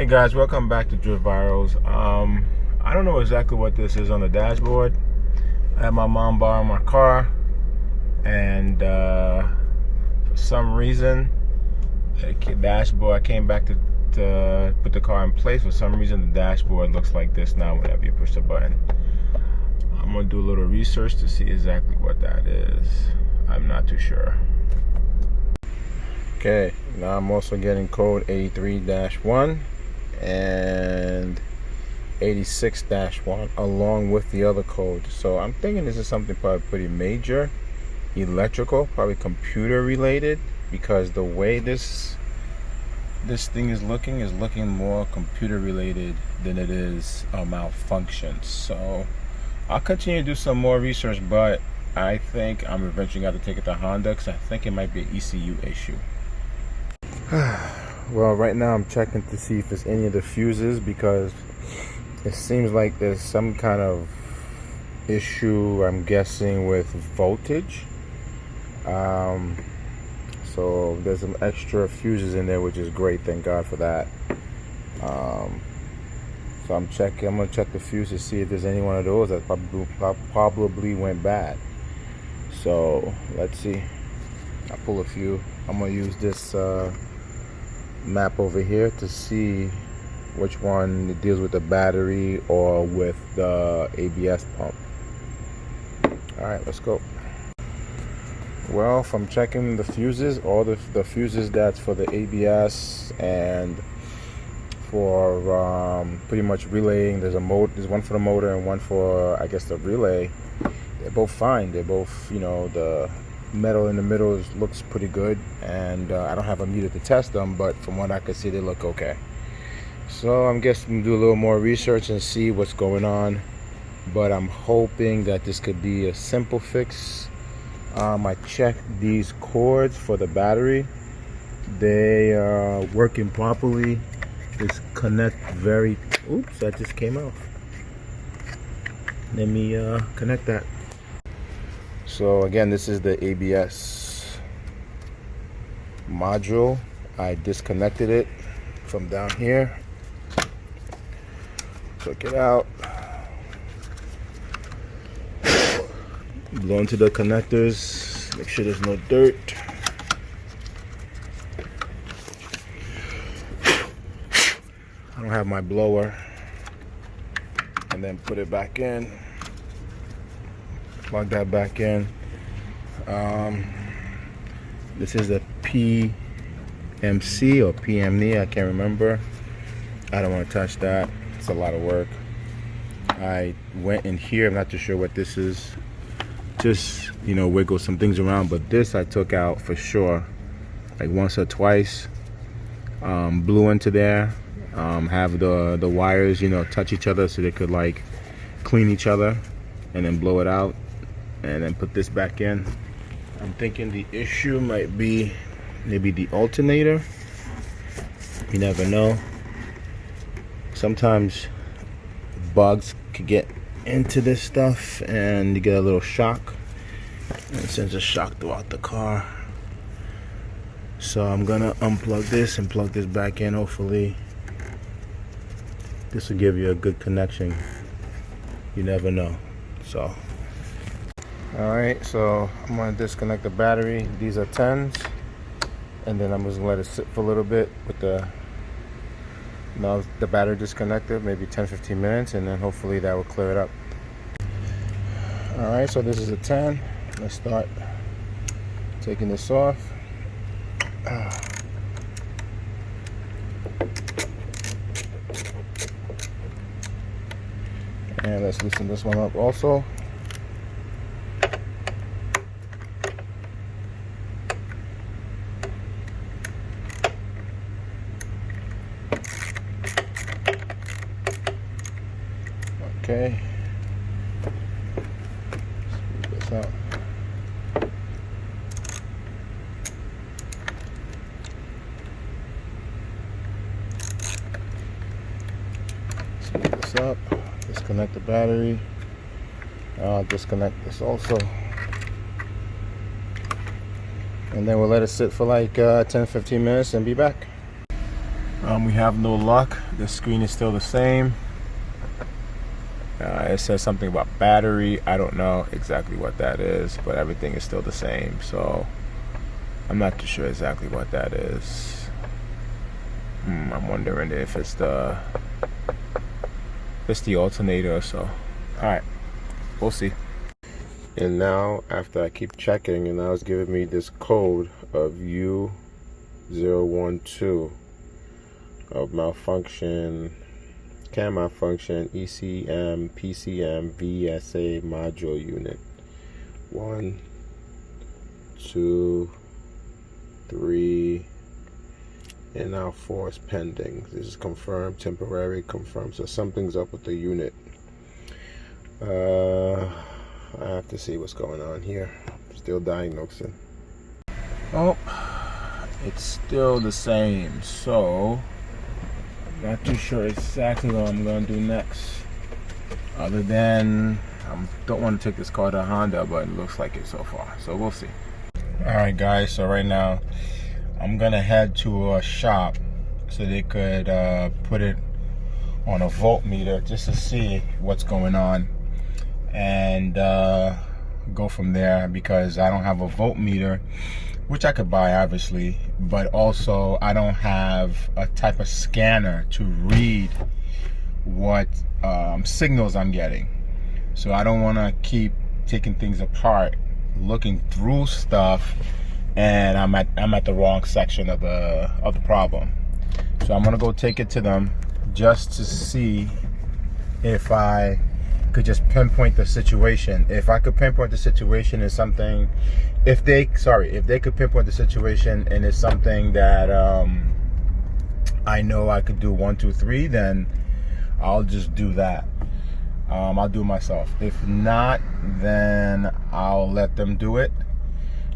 Hey guys, welcome back to Drift Virals. I don't know exactly what this is on the dashboard. I had my mom borrow my car, and for some reason, the dashboard, I came back to put the car in place. For some reason, the dashboard looks like this now whenever you push the button. I'm gonna do a little research to see exactly what that is. I'm not too sure. Okay, now I'm also getting code 83-1 and 86-1 along with the other code. So I'm thinking this is something probably pretty major, electrical, probably computer related, because the way this thing is looking more computer related than it is a malfunction. So I'll continue to do some more research, but I think I'm eventually going to take it to Honda because I think it might be an ECU issue. Well, right now I'm checking to see if there's any of the fuses, because it seems like there's some kind of issue, I'm guessing, with voltage. So there's some extra fuses in there, which is great, thank God for that. So I'm gonna check the fuse to see if there's any one of those that probably went bad. So let's see. I'll pull a few. I'm gonna use this map over here to see which one deals with the battery or with the ABS pump. Alright, let's go. Well, from checking the fuses, all the fuses that's for the ABS and for pretty much relaying, there's one for the motor and one for, I guess, the relay. They're both fine. They're both, the metal in the middle looks pretty good, and I don't have a meter to test them, but from what I could see, they look okay. So I'm guessing do a little more research and see what's going on, but I'm hoping that this could be a simple fix. I checked these cords for the battery. They are working properly. This connect very, oops, that just came out. Let me connect that. So again, this is the ABS module. I disconnected it from down here. Took it out. Blow into the connectors. Make sure there's no dirt. I don't have my blower. And then put it back in. Plug that back in. This is a PMC or PME, I can't remember. I don't want to touch that. It's a lot of work. I went in here, I'm not too sure what this is. Just, wiggle some things around, but this I took out for sure, like once or twice. Blew into there. Have the wires, touch each other so they could like clean each other, and then blow it out. And then put this back in. I'm thinking the issue might be maybe the alternator. You never know. Sometimes bugs could get into this stuff and you get a little shock, and it sends a shock throughout the car. So I'm gonna unplug this and plug this back in. Hopefully this will give you a good connection. You never know. So alright, so I'm going to disconnect the battery. These are 10s, and then I'm just going to let it sit for a little bit with the battery disconnected, maybe 10-15 minutes, and then hopefully that will clear it up. Alright, so this is a 10. Let's start taking this off. And let's loosen this one up also. Okay, squeeze this out. Squeeze this up. Disconnect the battery. I'll disconnect this also. And then we'll let it sit for like 10-15 minutes and be back. We have no luck. The screen is still the same. It says something about battery. I don't know exactly what that is, but everything is still the same. So I'm not too sure exactly what that is. I'm wondering if it's the alternator or so. All right, we'll see. And now, after I keep checking, and now it's giving me this code of U012 of malfunction, CAN malfunction, ECM, PCM, VSA module unit. 1, 2, 3, and now 4 is pending. This is confirmed, temporary, confirmed. So something's up with the unit. I have to see what's going on here. Still diagnosing. Oh, it's still the same. So not too sure exactly what I'm going to do next. Other than I don't want to take this car to Honda, but it looks like it so far. So we'll see. Alright guys, so right now I'm going to head to a shop so they could put it on a voltmeter just to see what's going on. And go from there, because I don't have a voltmeter, which I could buy obviously, but also I don't have a type of scanner to read what signals I'm getting. So I don't want to keep taking things apart, looking through stuff, and I'm at the wrong section of the problem. So I'm gonna go take it to them just to see if I could just pinpoint the situation. If I could pinpoint the situation is something, if they could pinpoint the situation and it's something that I know I could do 1, 2, 3, then I'll just do that. I'll do it myself. If not, then I'll let them do it,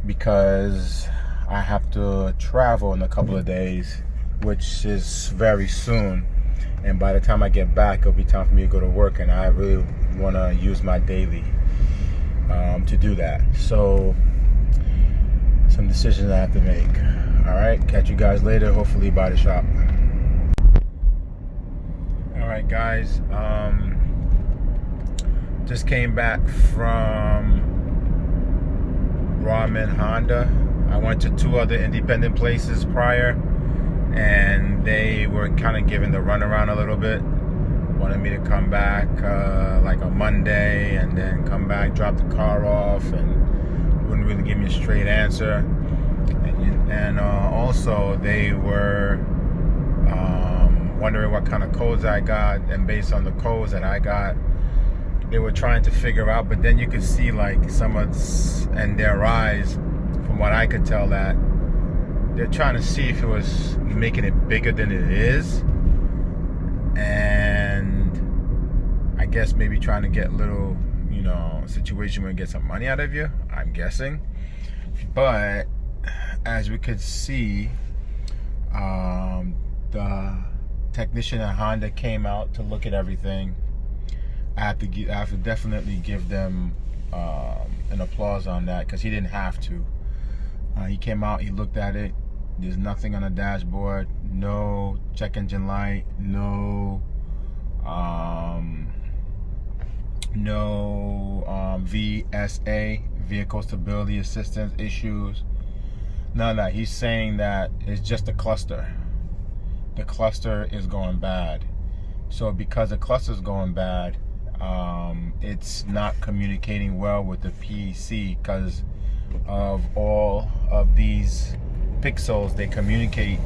because I have to travel in a couple of days, which is very soon. And by the time I get back, it'll be time for me to go to work, and I really want to use my daily to do that. So some decisions I have to make. All right, catch you guys later, hopefully by the shop. All right guys, just came back from Braham Honda. I went to 2 other independent places prior, and they were kind of giving the runaround a little bit. Wanted me to come back like a Monday, and then come back, drop the car off, and wouldn't really give me a straight answer. And also they were wondering what kind of codes I got, and based on the codes that I got, they were trying to figure out. But then you could see like some of in their eyes, from what I could tell, that they're trying to see if it was making it bigger than it is, and I guess maybe trying to get a little, situation where you get some money out of you, I'm guessing. But as we could see, the technician at Honda came out to look at everything. I have to definitely give them an applause on that, because he didn't have to. He came out, he looked at it. There's nothing on the dashboard, no check engine light, no VSA, vehicle stability assistance issues, none of that. He's saying that it's just a cluster. The cluster is going bad. So because the cluster is going bad, it's not communicating well with the PC, because of all of these pixels they communicate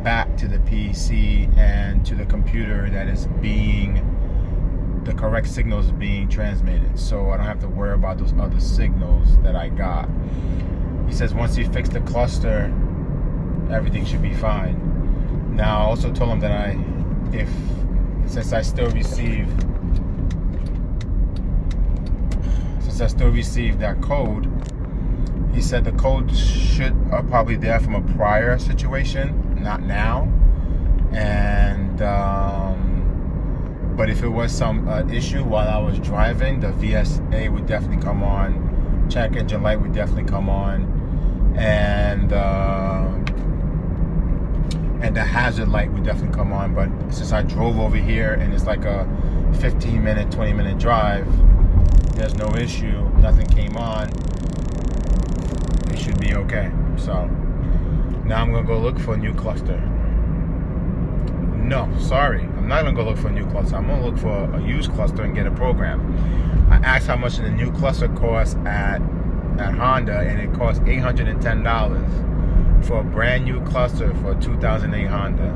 back to the PC and to the computer that is the correct signals being transmitted. So I don't have to worry about those other signals that I got. He says once you fix the cluster, everything should be fine. Now I also told him that since I still receive that code, he said the code should are probably there from a prior situation, not now. And but if it was some issue while I was driving, the VSA would definitely come on, check engine light would definitely come on, and and the hazard light would definitely come on. But since I drove over here and it's like a 15-minute, 20-minute drive, there's no issue. Nothing came on. It should be okay. So now I'm gonna go look for a new cluster. No, sorry, I'm not gonna go look for a new cluster. I'm gonna look for a used cluster and get a program. I asked how much the new cluster costs at Honda, and it costs $810 for a brand new cluster for a 2008 Honda.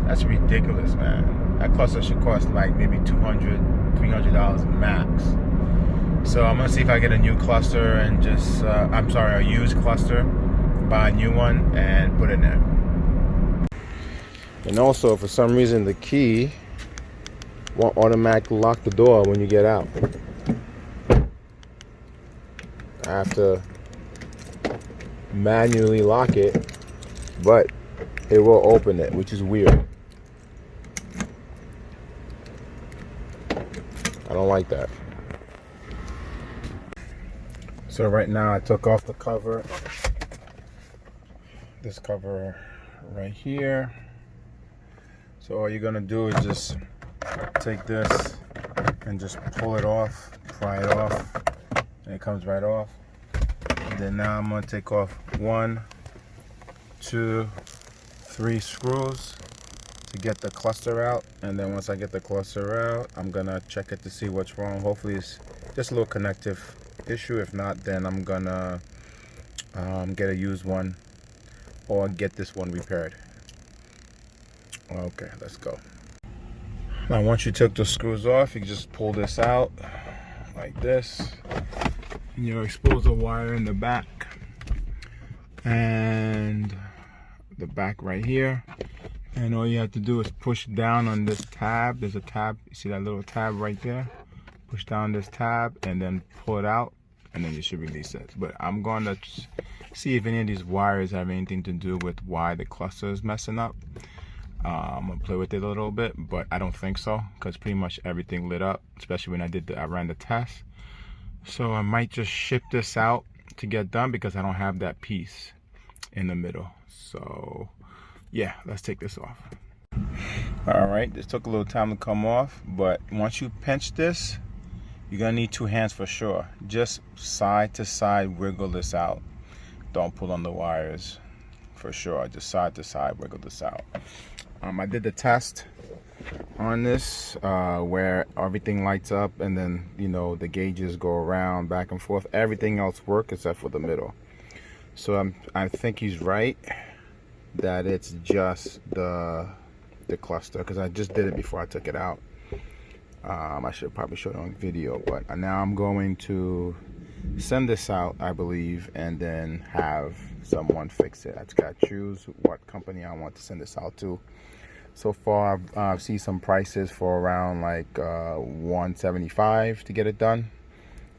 That's ridiculous, man. That cluster should cost like maybe $200, $300 max. So I'm gonna see if I get a new cluster and just, a used cluster, buy a new one and put it in there. And also, for some reason, the key won't automatically lock the door when you get out. I have to manually lock it, but it will open it, which is weird. I don't like that. So right now I took off the cover. This cover right here. So all you're gonna do is just take this and just pull it off, pry it off, and it comes right off. And then now I'm gonna take off 1, 2, 3 screws to get the cluster out. And then once I get the cluster out, I'm gonna check it to see what's wrong. Hopefully it's just a little connective issue. If not, then I'm gonna get a used one or get this one repaired. Okay, let's go. Now once you took the screws off, you can just pull this out like this, and you'll expose the wire in the back and the back right here. And all you have to do is push down on this tab. There's a tab, you see that little tab right there? Push down this tab and then pull it out, and then you should release it. But I'm going to see if any of these wires have anything to do with why the cluster is messing up. I'm gonna play with it a little bit, but I don't think so, because pretty much everything lit up, especially when I ran the test. So I might just ship this out to get done, because I don't have that piece in the middle. So yeah, let's take this off. All right, this took a little time to come off, but once you pinch this, you're gonna need 2 hands for sure. Just side to side wiggle this out. Don't pull on the wires, for sure. Just side to side wiggle this out. I did the test on this where everything lights up, and then the gauges go around back and forth. Everything else works except for the middle. So I think he's right that it's just the cluster, because I just did it before I took it out. I should probably show it on video, but now I'm going to send this out, I believe, and then have someone fix it. I just gotta choose what company I want to send this out to. So far I've seen some prices for around like $175 to get it done,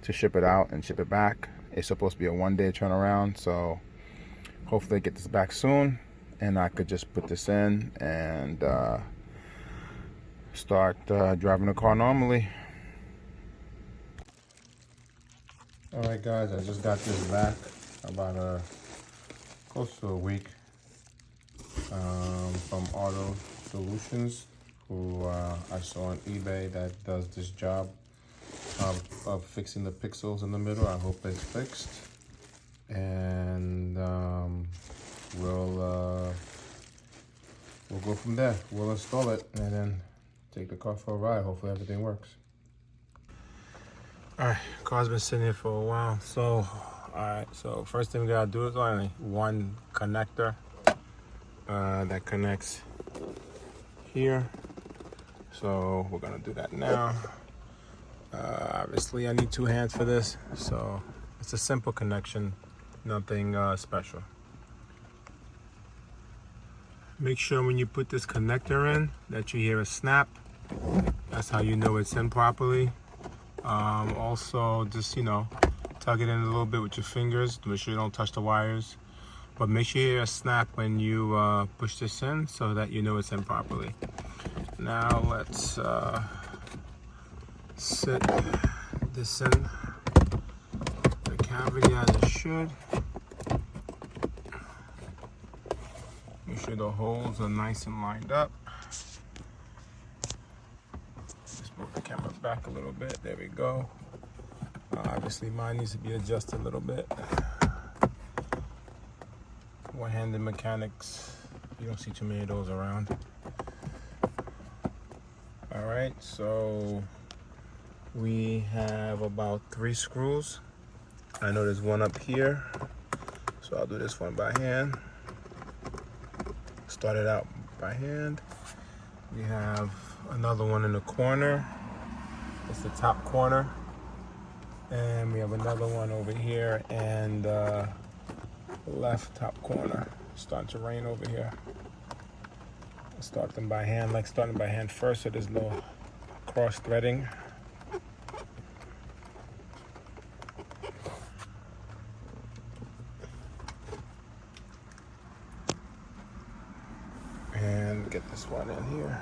to ship it out and ship it back. It's supposed to be a 1-day turnaround, so hopefully I get this back soon and I could just put this in and start driving the car normally. Alright guys, I just got this back about close to a week from Auto Solutions, who I saw on eBay that does this job of fixing the pixels in the middle. I hope it's fixed, and we'll go from there. We'll install it and then take the car for a ride. Hopefully everything works. Alright, car's been sitting here for a while. So, alright, so first thing we gotta do is only one connector that connects here. So we're gonna do that now. Obviously I need 2 hands for this, so it's a simple connection, nothing special. Make sure when you put this connector in that you hear a snap. That's how you know it's in properly. Also, just tug it in a little bit with your fingers to make sure you don't touch the wires. But make sure you hear a snap when you push this in, so that you know it's in properly. Now let's sit this in the cavity as it should. Make sure the holes are nice and lined up. Just move the camera back a little bit. There we go. Obviously mine needs to be adjusted a little bit. One-handed mechanics, you don't see too many of those around. All right, so we have about 3 screws. I know there's one up here, so I'll do this one by hand. Start it out by hand. We have another one in the corner. It's the top corner. And we have another one over here and left top corner. It's starting to rain over here. I'll start them by hand, like starting by hand first, so there's no cross threading. And get this one in here.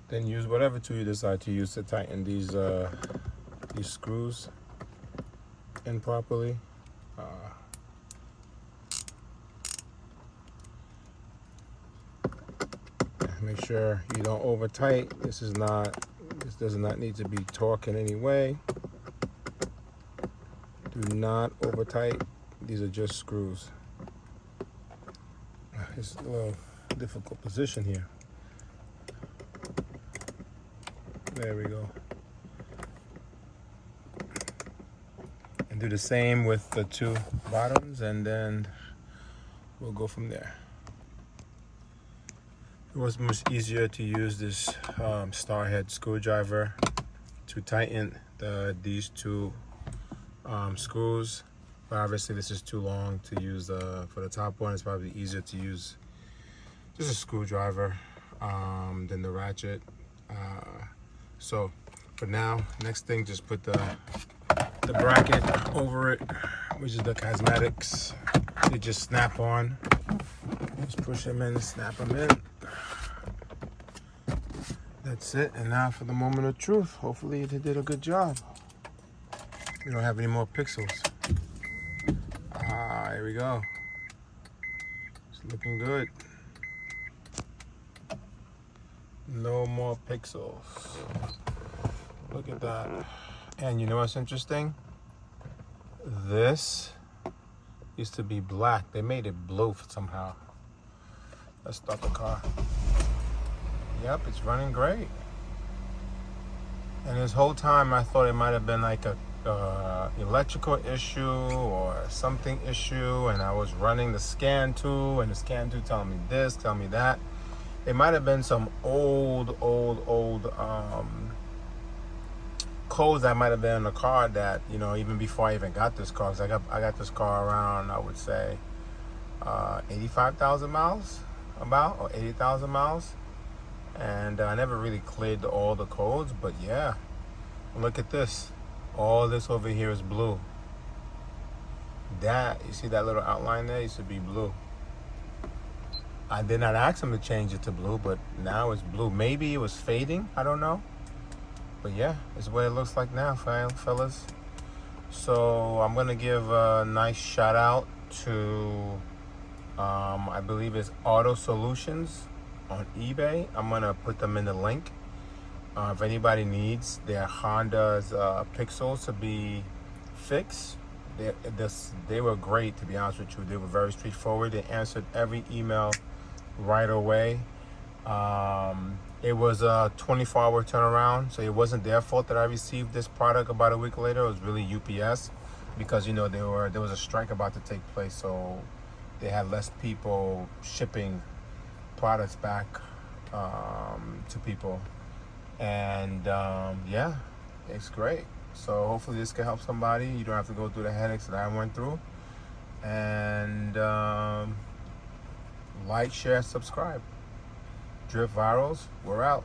Then use whatever tool you decide to use to tighten these screws in properly. Make sure you don't over tight. This does not need to be torqued in any way. Do not over tight. These are just screws. It's a little difficult position here. There we go. And do the same with the 2 bottoms, and then we'll go from there. It was much easier to use this star head screwdriver to tighten these 2 screws. But obviously this is too long to use for the top one. It's probably easier to use just a screwdriver than the ratchet. So for now, next thing, just put the bracket over it, which is the cosmetics. They just snap on. Just push them in, snap them in. That's it. And now for the moment of truth. Hopefully they did a good job. We don't have any more pixels. Here we go. It's looking good. No more pixels. Look at that. And you know what's interesting? This used to be black. They made it blue somehow. Let's start the car. Yep, it's running great. And this whole time I thought it might have been like a electrical issue or something issue, and I was running the scan tool, and the scan tool telling me this, telling me that. It might have been some old codes that might have been in the car that, you know, even before I even got this car, because I got this car around, I would say 85,000 miles about, or 80,000 miles. And I never really cleared all the codes, but yeah, look at this. All this over here is blue. That, you see that little outline there? It used to be blue. I did not ask him to change it to blue, but now it's blue. Maybe it was fading, I don't know. But yeah, it's what it looks like now, fellas. So I'm gonna give a nice shout out to, I believe it's Auto Solutions on eBay. I'm gonna put them in the link. If anybody needs their Honda's pixels to be fixed, they were great, to be honest with you. They were very straightforward. They answered every email right away. It was a 24-hour turnaround, so it wasn't their fault that I received this product about a week later. It was really UPS, because, you know, there was a strike about to take place, so they had less people shipping products back to people. And yeah, it's great. So hopefully this can help somebody. You don't have to go through the headaches that I went through. And like, share, subscribe. Drift Virals, we're out.